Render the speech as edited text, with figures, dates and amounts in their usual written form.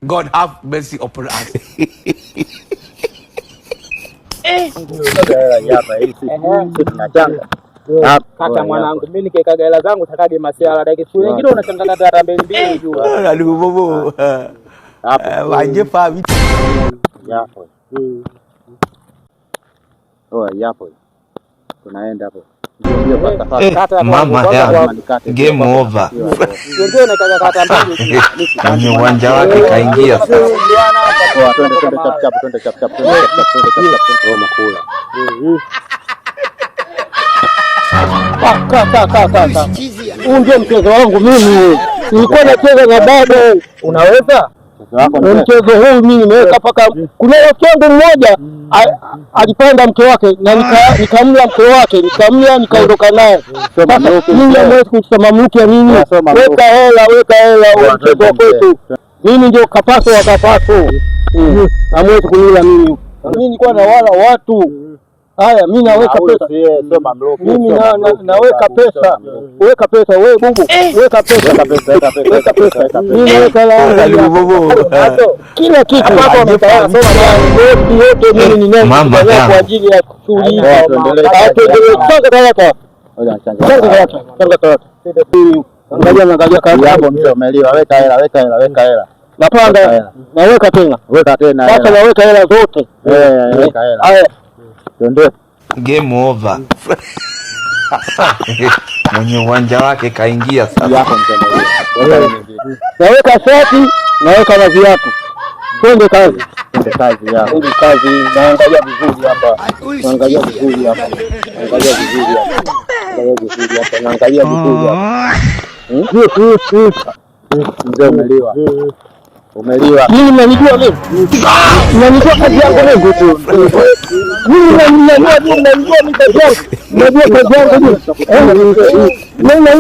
God have mercy upon us. Kata mwanangu mimi nikeka hela zangu takage masiala dakika siku nyingine unachanganya data mbili juu. Ndugu bobo. Waje fa vitu. Yapo. Oh, yapo. Tunaenda hapo. Mama ya game over. Kwenye uwanja wake kaingia sasa. Twende chap. Kaka. Huu ndio mchezo wangu mimi. Nilikuwa nacheza na baba. Unaweza? Mchezo huu mimi nimeweka paka kuna rafiki mmoja alipanda mke wake na nikamla mke wake nikaondoka naye. Sasa mimi naweza kusema mke ya nini? Weka hela mchezo wa kwetu. Mimi ndio kapaso wa kapaso. Hamwezi kunila mimi. Mimi nilikuwa na wala watu. Haya mimi naweka pesa. Mimi naweka pesa. Weka pesa wewe bubu. Weka pesa. Mimi naweka kila kitu hapo amesema yote mimi ni nani kwa ajili ya shughuli hii. Angalia kazi hapo mzee umeliwa. Weka hela. Napanda. Naweka tena. Sasa naweka hela zote. Weka hela. Haya. Ndio game over. Mwenye uwanja wake kaingia sasa. Naweka shati, naweka na viatu. Twende kazi ya. Kazi naangalia vizuri hapa. Naangalia vizuri hapa. Ndio umeliwa. Mimi mnanijua mimi. Mnanijua kazi yangu mimi tu. Mimi mnanijua mimi kazi yangu. Mnajua kazi yangu mimi. Mimi